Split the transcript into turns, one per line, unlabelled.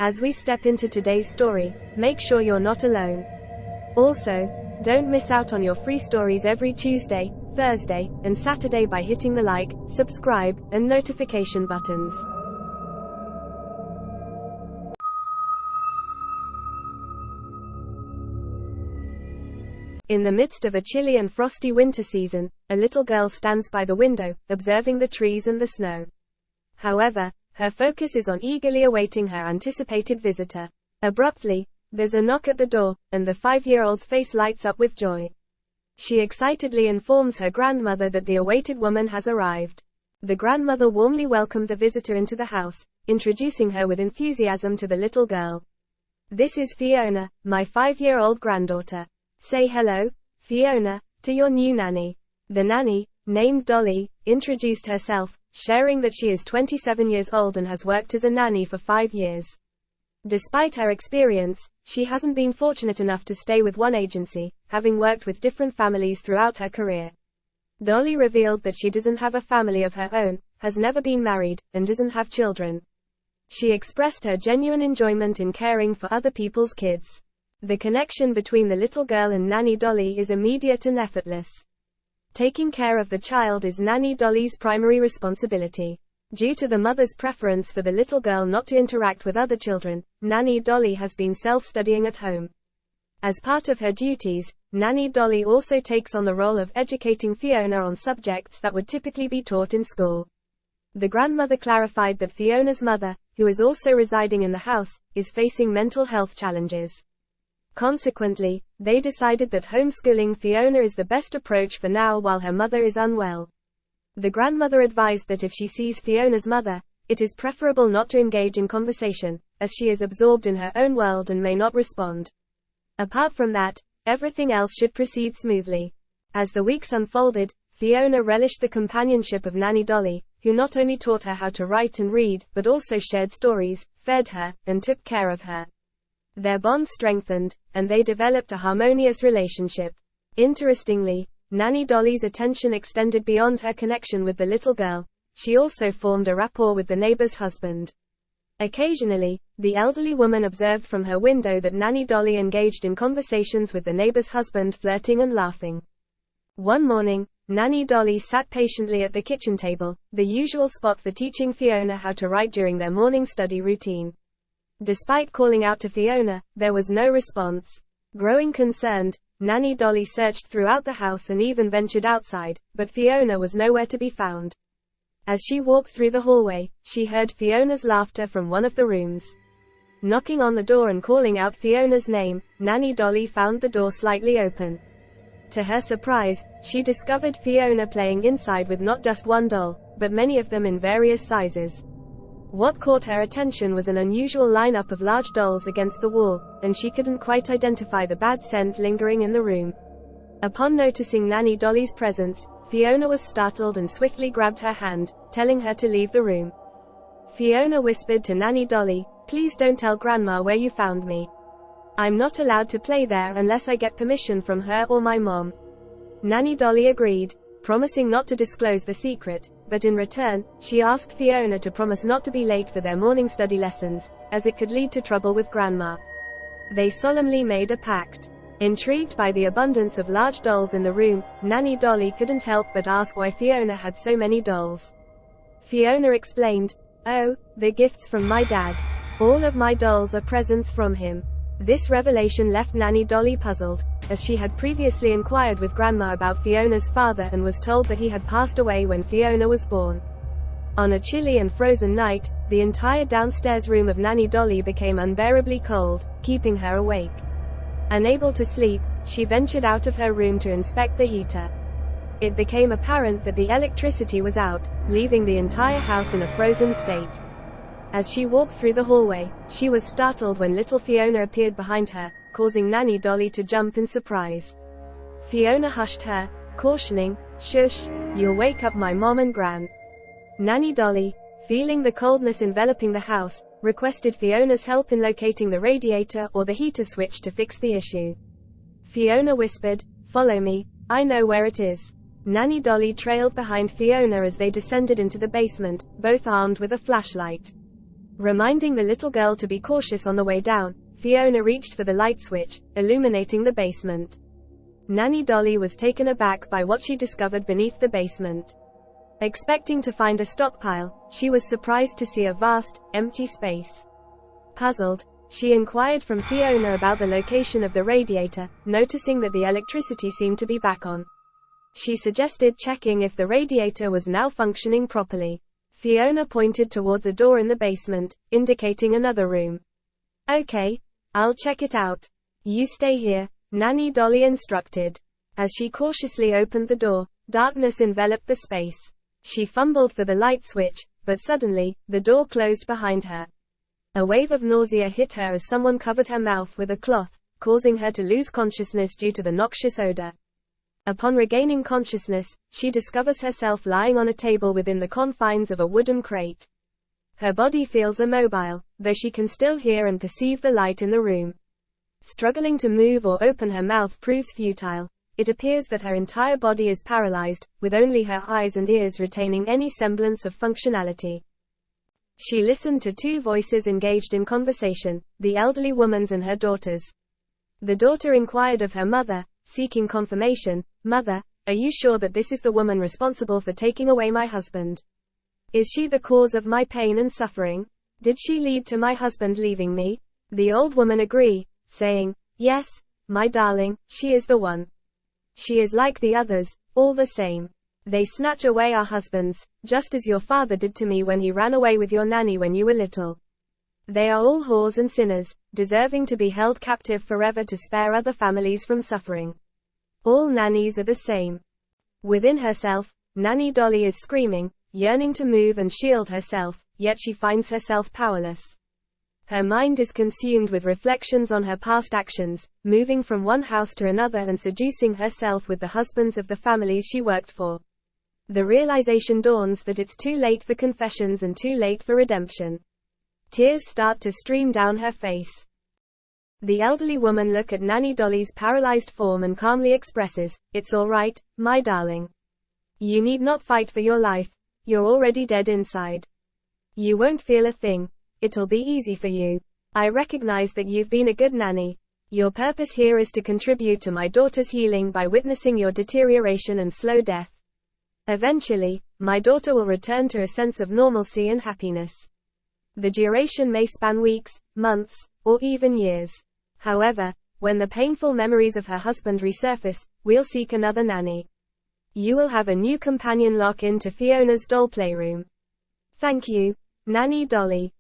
As we step into today's story, make sure you're not alone. Also, don't miss out on your free stories every Tuesday, Thursday, and Saturday by hitting the like, subscribe, and notification buttons. In the midst of a chilly and frosty winter season, a little girl stands by the window, observing the trees and the snow. However, her focus is on eagerly awaiting her anticipated visitor. Abruptly, there's a knock at the door, and the 5-year-old's face lights up with joy. She excitedly informs her grandmother that the awaited woman has arrived. The grandmother warmly welcomed the visitor into the house, introducing her with enthusiasm to the little girl. "This is Fiona, my 5-year-old granddaughter. Say hello, Fiona, to your new nanny." The nanny, named Dolly, introduced herself, sharing that she is 27 years old and has worked as a nanny for 5 years. Despite her experience, she hasn't been fortunate enough to stay with one agency, having worked with different families throughout her career. Dolly revealed that she doesn't have a family of her own, has never been married, and doesn't have children. She expressed her genuine enjoyment in caring for other people's kids. The connection between the little girl and Nanny Dolly is immediate and effortless. Taking care of the child is Nanny Dolly's primary responsibility. Due to the mother's preference for the little girl not to interact with other children, Nanny Dolly has been self-studying at home. As part of her duties, Nanny Dolly also takes on the role of educating Fiona on subjects that would typically be taught in school. The grandmother clarified that Fiona's mother, who is also residing in the house, is facing mental health challenges. Consequently, they decided that homeschooling Fiona is the best approach for now while her mother is unwell. The grandmother advised that if she sees Fiona's mother, it is preferable not to engage in conversation, as she is absorbed in her own world and may not respond. Apart from that, everything else should proceed smoothly. As the weeks unfolded, Fiona relished the companionship of Nanny Dolly, who not only taught her how to write and read, but also shared stories, fed her, and took care of her. Their bond strengthened, and they developed a harmonious relationship. Interestingly, Nanny Dolly's attention extended beyond her connection with the little girl. She also formed a rapport with the neighbor's husband. Occasionally, the elderly woman observed from her window that Nanny Dolly engaged in conversations with the neighbor's husband, flirting and laughing. One morning, Nanny Dolly sat patiently at the kitchen table, the usual spot for teaching Fiona how to write during their morning study routine. Despite calling out to Fiona, there was no response. Growing concerned, Nanny Dolly searched throughout the house and even ventured outside, but Fiona was nowhere to be found. As she walked through the hallway, she heard Fiona's laughter from one of the rooms. Knocking on the door and calling out Fiona's name, Nanny Dolly found the door slightly open. To her surprise, she discovered Fiona playing inside with not just one doll, but many of them in various sizes. What caught her attention was an unusual lineup of large dolls against the wall, and she couldn't quite identify the bad scent lingering in the room. Upon noticing Nanny Dolly's presence, Fiona was startled and swiftly grabbed her hand, telling her to leave the room. Fiona whispered to Nanny Dolly, "Please don't tell Grandma where you found me. I'm not allowed to play there unless I get permission from her or my mom." Nanny Dolly agreed, promising not to disclose the secret, but in return, she asked Fiona to promise not to be late for their morning study lessons, as it could lead to trouble with Grandma. They solemnly made a pact. Intrigued by the abundance of large dolls in the room, Nanny Dolly couldn't help but ask why Fiona had so many dolls. Fiona explained, "Oh, the gifts from my dad. All of my dolls are presents from him." This revelation left Nanny Dolly puzzled, as she had previously inquired with Grandma about Fiona's father and was told that he had passed away when Fiona was born. On a chilly and frozen night, the entire downstairs room of Nanny Dolly became unbearably cold, keeping her awake. Unable to sleep, she ventured out of her room to inspect the heater. It became apparent that the electricity was out, leaving the entire house in a frozen state. As she walked through the hallway, she was startled when little Fiona appeared behind her, causing Nanny Dolly to jump in surprise. Fiona hushed her, cautioning, "Shush, you'll wake up my mom and Gran." Nanny Dolly, feeling the coldness enveloping the house, requested Fiona's help in locating the radiator or the heater switch to fix the issue. Fiona whispered, "Follow me, I know where it is." Nanny Dolly trailed behind Fiona as they descended into the basement, both armed with a flashlight. Reminding the little girl to be cautious on the way down, Fiona reached for the light switch, illuminating the basement. Nanny Dolly was taken aback by what she discovered beneath the basement. Expecting to find a stockpile, she was surprised to see a vast, empty space. Puzzled, she inquired from Fiona about the location of the radiator, noticing that the electricity seemed to be back on. She suggested checking if the radiator was now functioning properly. Fiona pointed towards a door in the basement, indicating another room. "Okay, I'll check it out. You stay here," Nanny Dolly instructed. As she cautiously opened the door, darkness enveloped the space. She fumbled for the light switch, but suddenly, the door closed behind her. A wave of nausea hit her as someone covered her mouth with a cloth, causing her to lose consciousness due to the noxious odor. Upon regaining consciousness, she discovers herself lying on a table within the confines of a wooden crate. Her body feels immobile, though she can still hear and perceive the light in the room. Struggling to move or open her mouth proves futile. It appears that her entire body is paralyzed, with only her eyes and ears retaining any semblance of functionality. She listened to two voices engaged in conversation, the elderly woman's and her daughter's. The daughter inquired of her mother, seeking confirmation, "Mother, are you sure that this is the woman responsible for taking away my husband? Is she the cause of my pain and suffering? Did she lead to my husband leaving me?" The old woman agreed, saying, "Yes, my darling, she is the one. She is like the others, all the same. They snatch away our husbands, just as your father did to me when he ran away with your nanny when you were little. They are all whores and sinners, deserving to be held captive forever to spare other families from suffering. All nannies are the same." Within herself, Nanny Dolly is screaming, yearning to move and shield herself, yet she finds herself powerless. Her mind is consumed with reflections on her past actions, moving from one house to another and seducing herself with the husbands of the families she worked for. The realization dawns that it's too late for confessions and too late for redemption. Tears start to stream down her face. The elderly woman looks at Nanny Dolly's paralyzed form and calmly expresses, "It's all right, my darling. You need not fight for your life. You're already dead inside. You won't feel a thing. It'll be easy for you. I recognize that you've been a good nanny. Your purpose here is to contribute to my daughter's healing by witnessing your deterioration and slow death. Eventually, my daughter will return to a sense of normalcy and happiness. The duration may span weeks, months, or even years. However, when the painful memories of her husband resurface, we'll seek another nanny. You will have a new companion lock into Fiona's doll playroom. Thank you, Nanny Dolly."